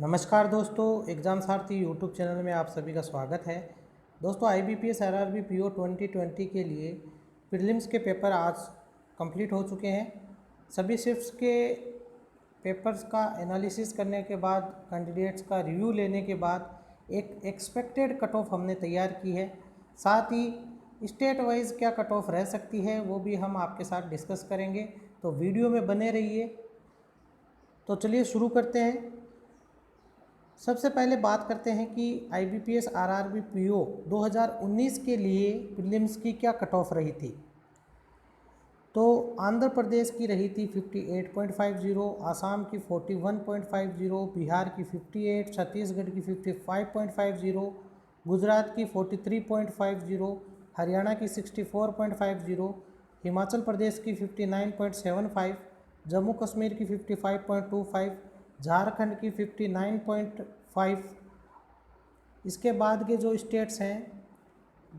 नमस्कार दोस्तों, एग्ज़ाम सारथी YouTube channel में आप सभी का स्वागत है। दोस्तों IBPS RRB PO 2020 के लिए प्रीलिम्स के पेपर आज कंप्लीट हो चुके हैं। सभी शिफ्ट्स के पेपर्स का एनालिसिस करने के बाद, कैंडिडेट्स का रिव्यू लेने के बाद एक एक्सपेक्टेड कट ऑफ हमने तैयार की है। साथ ही स्टेट वाइज क्या कट ऑफ रह सकती है वो भी हम आपके साथ डिस्कस करेंगे, तो वीडियो में बने रहिए। तो चलिए शुरू करते हैं। सबसे पहले बात करते हैं कि IBPS RRB PO 2019 के लिए प्रीलिम्स की क्या कट ऑफ रही थी। तो आंध्र प्रदेश की रही थी 58.50, आसाम की 41.50, बिहार की 58, छत्तीसगढ़ की 55.50, गुजरात की 43.50, हरियाणा की 64.50, हिमाचल प्रदेश की 59.75, जम्मू कश्मीर की 55.25, झारखंड की 59.5। इसके बाद के जो स्टेट्स हैं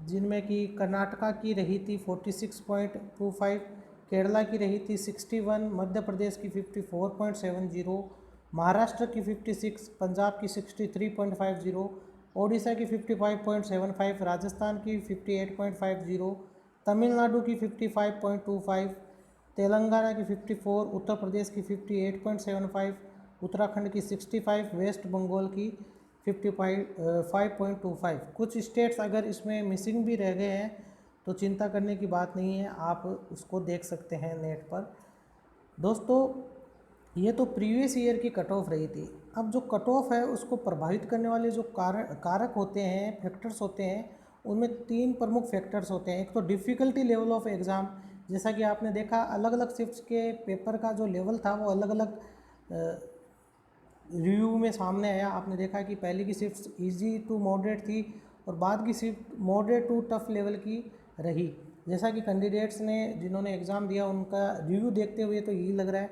जिनमें कि कर्नाटका की रही थी 46.25, केरला की रही थी 61, मध्य प्रदेश की 54.70, महाराष्ट्र की 56, पंजाब की 63.50, ओडिशा की 55.75, राजस्थान की 58.50, तमिलनाडु की 55.25, तेलंगाना की 54, उत्तर प्रदेश की 58.75, उत्तराखंड की 65, वेस्ट बंगाल की 5.25। कुछ स्टेट्स अगर इसमें मिसिंग भी रह गए हैं तो चिंता करने की बात नहीं है, आप उसको देख सकते हैं नेट पर। दोस्तों ये तो प्रीवियस ईयर की कट ऑफ रही थी। अब जो कट ऑफ है उसको प्रभावित करने वाले जो कारक होते हैं, फैक्टर्स होते हैं, उनमें तीन प्रमुख फैक्टर्स होते हैं। एक तो डिफ़िकल्टी लेवल ऑफ एग्ज़ाम, जैसा कि आपने देखा अलग अलग शिफ्ट्स के पेपर का जो लेवल था वो अलग अलग रिव्यू में सामने आया। आपने देखा कि पहले की शिफ्ट्स इजी टू मॉडरेट थी और बाद की shift moderate to tough level की रही। जैसा कि कैंडिडेट्स ने जिन्होंने एग्ज़ाम दिया उनका रिव्यू देखते हुए तो यही लग रहा है।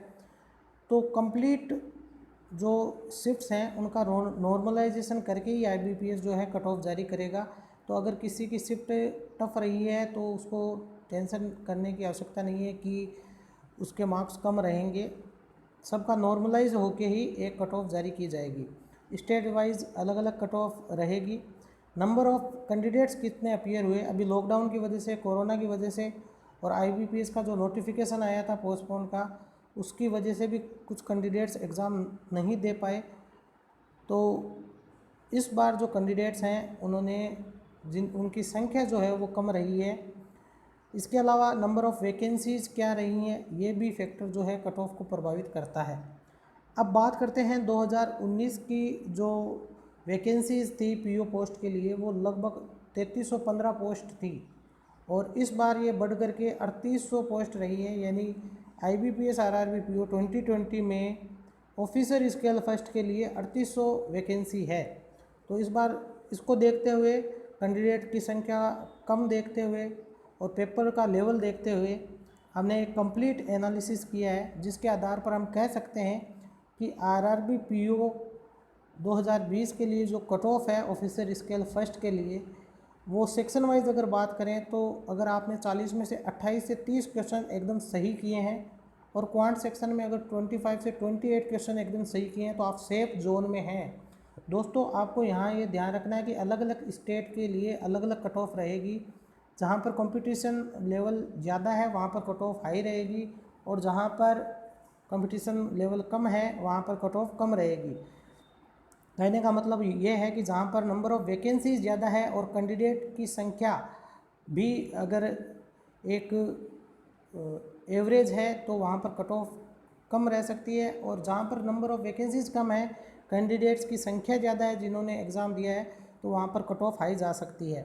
तो कंप्लीट जो शिफ्ट्स हैं उनका नॉर्मलाइजेशन करके ही IBPS जो है कट ऑफ जारी करेगा। तो अगर किसी की शिफ्ट टफ रही है तो उसको टेंशन करने की आवश्यकता नहीं है कि उसके मार्क्स कम रहेंगे। सबका नॉर्मलाइज होके ही एक कट ऑफ जारी की जाएगी। स्टेट वाइज अलग अलग कट ऑफ रहेगी। नंबर ऑफ़ कैंडिडेट्स कितने अपीयर हुए, अभी लॉकडाउन की वजह से, कोरोना की वजह से और IBPS का जो नोटिफिकेशन आया था पोस्टपोन का, उसकी वजह से भी कुछ कैंडिडेट्स एग्ज़ाम नहीं दे पाए। तो इस बार जो कैंडिडेट्स हैं उन्होंने उनकी संख्या जो है वो कम रही है। इसके अलावा नंबर ऑफ़ वैकेंसीज़ क्या रही हैं, ये भी फैक्टर जो है कट ऑफ को प्रभावित करता है। अब बात करते हैं 2019 की जो वैकेंसीज़ थी PO पोस्ट के लिए, वो लगभग 3315 पोस्ट थी और इस बार ये बढ़ कर के 3800 पोस्ट रही है। यानी IBPS RRB PO 2020 में ऑफिसर स्केल फर्स्ट के लिए 3800 वैकेंसी है। तो इस बार इसको देखते हुए, कैंडिडेट की संख्या कम देखते हुए और पेपर का लेवल देखते हुए हमने एक कंप्लीट एनालिसिस किया है, जिसके आधार पर हम कह सकते हैं कि RRB PO 2020 के लिए जो कट ऑफ है ऑफिसर स्केल फर्स्ट के लिए, वो सेक्शन वाइज अगर बात करें तो अगर आपने 40 में से 28 से 30 क्वेश्चन एकदम सही किए हैं और क्वांट सेक्शन में अगर 25 से 28 क्वेश्चन एकदम सही किए हैं तो आप सेफ जोन में हैं। दोस्तों आपको यहाँ ये ध्यान रखना है कि अलग अलग स्टेट के लिए अलग अलग कट ऑफ रहेगी। जहाँ पर कंपटीशन लेवल ज़्यादा है वहाँ पर कट ऑफ हाई रहेगी और जहाँ पर कंपटीशन लेवल कम है वहाँ पर कट ऑफ कम रहेगी। कहने का मतलब ये है कि जहाँ पर नंबर ऑफ़ वैकेंसीज ज़्यादा है और कैंडिडेट की संख्या भी अगर एक एवरेज है तो वहाँ पर कट ऑफ कम रह सकती है, और जहाँ पर नंबर ऑफ़ वैकेंसीज कम है, कैंडिडेट्स की संख्या ज़्यादा है जिन्होंने एग्ज़ाम दिया है, तो वहाँ पर कट ऑफ हाई जा सकती है।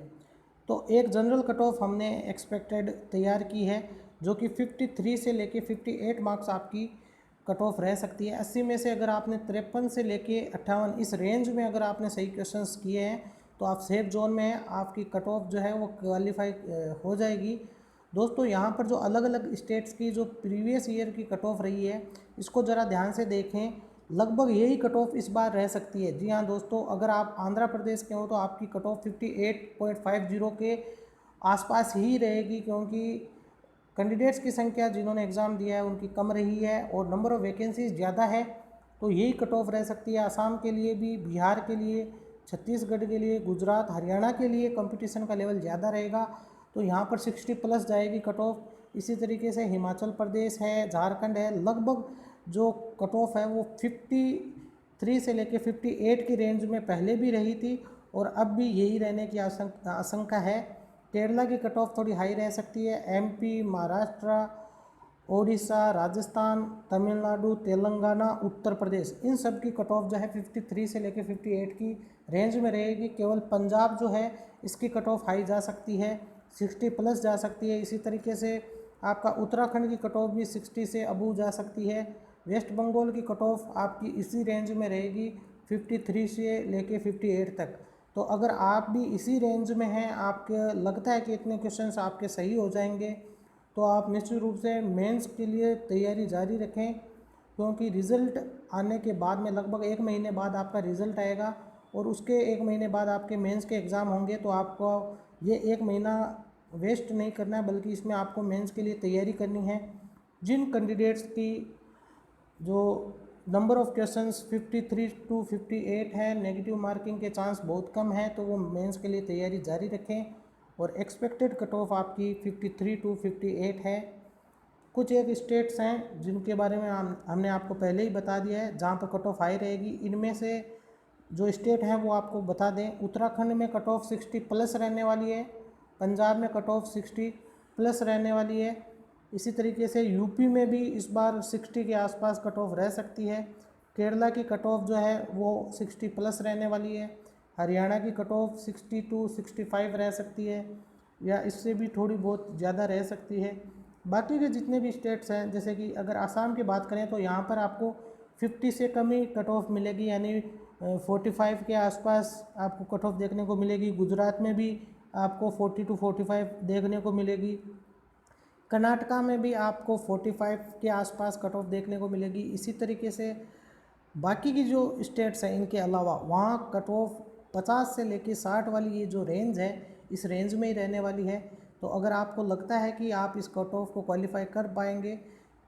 तो एक जनरल कट ऑफ हमने एक्सपेक्टेड तैयार की है जो कि 53 से लेके 58 मार्क्स आपकी कट ऑफ रह सकती है। 80 में से अगर आपने 53 से लेके 58 इस रेंज में अगर आपने सही क्वेश्चंस किए हैं तो आप सेफ जोन में हैं, आपकी कट ऑफ जो है वो क्वालिफाई हो जाएगी। दोस्तों यहाँ पर जो अलग अलग स्टेट्स की जो प्रीवियस ईयर की कट ऑफ रही है इसको ज़रा ध्यान से देखें, लगभग यही कट ऑफ इस बार रह सकती है। जी हाँ दोस्तों, अगर आप आंध्र प्रदेश के हो तो आपकी कट ऑफ 58.50 के आसपास ही रहेगी, क्योंकि कैंडिडेट्स की संख्या जिन्होंने एग्ज़ाम दिया है उनकी कम रही है और नंबर ऑफ़ वैकेंसीज ज़्यादा है। तो यही कट ऑफ रह सकती है आसाम के लिए भी, बिहार के लिए, छत्तीसगढ़ के लिए, गुजरात, हरियाणा के लिए कंपटीशन का लेवल ज़्यादा रहेगा, तो यहाँ पर 60 प्लस जाएगी कट ऑफ। इसी तरीके से हिमाचल प्रदेश है, झारखंड है, लगभग जो कट ऑफ है वो 53 से लेकर 58 की रेंज में पहले भी रही थी और अब भी यही रहने की आशंका है। केरला की कट ऑफ थोड़ी हाई रह सकती है। एमपी, महाराष्ट्र, ओडिशा, राजस्थान, तमिलनाडु, तेलंगाना, उत्तर प्रदेश, इन सब की कट ऑफ जो है 53 से लेकर 58 की रेंज में रहेगी। केवल पंजाब जो है इसकी कट ऑफ हाई जा सकती है, 60 प्लस जा सकती है। इसी तरीके से आपका उत्तराखंड की कट ऑफ भी 60 से अबू जा सकती है। वेस्ट बंगाल की कट ऑफ आपकी इसी रेंज में रहेगी, 53 से लेके 58 तक। तो अगर आप भी इसी रेंज में हैं, आपके लगता है कि इतने क्वेश्चंस आपके सही हो जाएंगे, तो आप निश्चित रूप से मेंस के लिए तैयारी जारी रखें, क्योंकि रिज़ल्ट आने के बाद में लगभग 1 महीने बाद आपका रिज़ल्ट आएगा और उसके 1 महीने बाद आपके मेंस के एग्ज़ाम होंगे। तो आपको ये 1 महीना वेस्ट नहीं करना है, बल्कि इसमें आपको मेंस के लिए तैयारी करनी है। जिन कैंडिडेट्स की जो नंबर ऑफ़ क्वेश्चंस 53 टू 58 है, नेगेटिव मार्किंग के चांस बहुत कम है, तो वो मेंस के लिए तैयारी जारी रखें। और एक्सपेक्टेड कट ऑफ आपकी 53 टू 58 है। कुछ एक स्टेट्स हैं जिनके बारे में हमने आपको पहले ही बता दिया है जहाँ पर कट ऑफ हाई रहेगी। इनमें से जो स्टेट हैं वो आपको बता दें। उत्तराखंड में कट ऑफ 60 प्लस रहने वाली है, पंजाब में कट ऑफ 60 प्लस रहने वाली है। इसी तरीके से यूपी में भी इस बार 60 के आसपास कट ऑफ रह सकती है। केरला की कट ऑफ जो है वो 60 प्लस रहने वाली है। हरियाणा की कट ऑफ 60 टू 65 रह सकती है, या इससे भी थोड़ी बहुत ज़्यादा रह सकती है। बाकी के जितने भी स्टेट्स हैं, जैसे कि अगर आसाम की बात करें तो यहाँ पर आपको 50 से कम ही कट ऑफ मिलेगी, यानी 45 के आसपास आपको कट ऑफ देखने को मिलेगी। गुजरात में भी आपको 40 टू 45 देखने को मिलेगी। कर्नाटका में भी आपको 45 के आसपास कट ऑफ देखने को मिलेगी। इसी तरीके से बाकी की जो स्टेट्स हैं इनके अलावा वहाँ कट ऑफ 50 से लेकर 60 वाली ये जो रेंज है, इस रेंज में ही रहने वाली है। तो अगर आपको लगता है कि आप इस कट ऑफ को क्वालिफाई कर पाएंगे,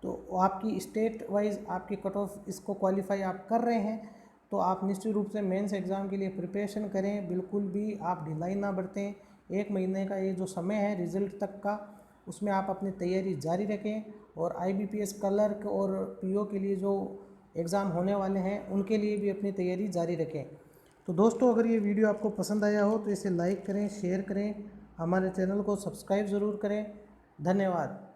तो आपकी स्टेट वाइज आपकी कट ऑफ इसको क्वालिफाई आप कर रहे हैं, तो आप निश्चित रूप से मेंस एग्ज़ाम के लिए प्रिपरेशन करें। बिल्कुल भी आप ढिलाई ना बरतें। 1 महीने का ये जो समय है रिज़ल्ट तक का, उसमें आप अपनी तैयारी जारी रखें। और IBPS क्लर्क और PO के लिए जो एग्ज़ाम होने वाले हैं उनके लिए भी अपनी तैयारी जारी रखें। तो दोस्तों, अगर ये वीडियो आपको पसंद आया हो तो इसे लाइक करें, शेयर करें, हमारे चैनल को सब्सक्राइब ज़रूर करें। धन्यवाद।